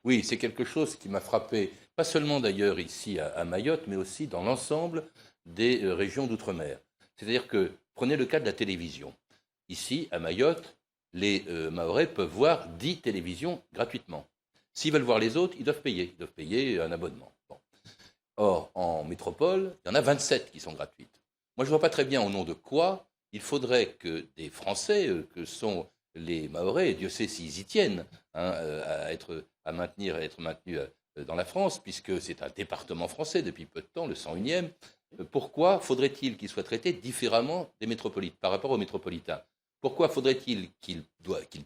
Oui, c'est quelque chose qui m'a frappé, pas seulement d'ailleurs ici à Mayotte, mais aussi dans l'ensemble des régions d'outre-mer. C'est-à-dire que, prenez le cas de la télévision. Ici, à Mayotte, les Mahorais peuvent voir 10 télévisions gratuitement. S'ils veulent voir les autres, ils doivent payer un abonnement. Bon. Or, en métropole, il y en a 27 qui sont gratuites. Moi, je ne vois pas très bien au nom de quoi il faudrait que des Français, que sont les Mahorais, et Dieu sait s'ils y tiennent, hein, à être maintenus dans la France, puisque c'est un département français depuis peu de temps, le 101e. Pourquoi faudrait-il qu'ils soient traités différemment des métropolites, par rapport aux métropolitains? Pourquoi faudrait-il qu'ils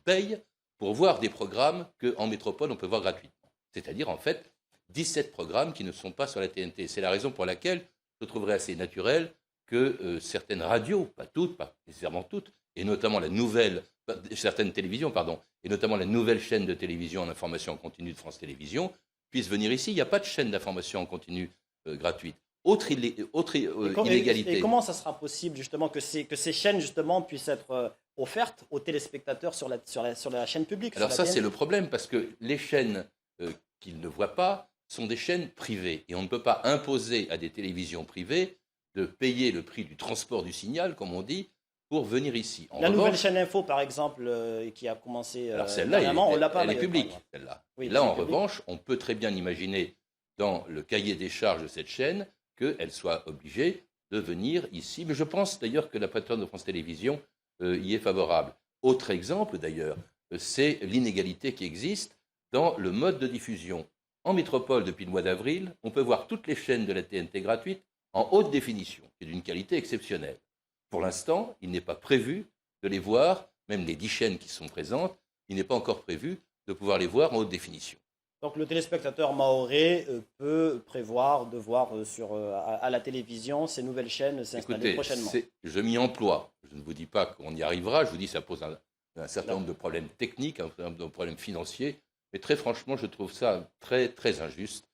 payent pour voir des programmes qu'en métropole on peut voir gratuitement? C'est-à-dire, en fait, 17 programmes qui ne sont pas sur la TNT. C'est la raison pour laquelle je trouverais assez naturel que certaines radios, pas toutes, pas nécessairement toutes, et notamment certaines télévisions, pardon, et notamment la nouvelle chaîne de télévision en information en continu de France Télévisions, puissent venir ici. Il n'y a pas de chaîne d'information en continu gratuite. Inégalité. Et comment ça sera possible justement que ces chaînes justement puissent être offertes aux téléspectateurs sur la chaîne publique? Alors ça, c'est le problème, parce que les chaînes qu'ils ne voient pas sont des chaînes privées. Et on ne peut pas imposer à des télévisions privées de payer le prix du transport du signal, comme on dit, pour venir ici. Nouvelle chaîne info, par exemple, qui a commencé alors celle-là, on l'a pas. elle est publique. Celle-là. Oui, là, en public. revanche, on peut très bien imaginer dans le cahier des charges de cette chaîne qu'elle soit obligée de venir ici. Mais je pense d'ailleurs que la patronne de France Télévisions y est favorable. Autre exemple, d'ailleurs, c'est l'inégalité qui existe dans le mode de diffusion. En métropole, depuis le mois d'avril, on peut voir toutes les chaînes de la TNT gratuites en haute définition, qui est d'une qualité exceptionnelle. Pour l'instant, il n'est pas prévu de les voir, même les 10 chaînes qui sont présentes, il n'est pas encore prévu de pouvoir les voir en haute définition. Donc le téléspectateur mahorais peut prévoir de voir à la télévision ces nouvelles chaînes s'installer prochainement. Je m'y emploie. Je ne vous dis pas qu'on y arrivera, je vous dis que ça pose un certain nombre de problèmes techniques, un certain nombre de problèmes financiers, mais très franchement, je trouve ça très, très injuste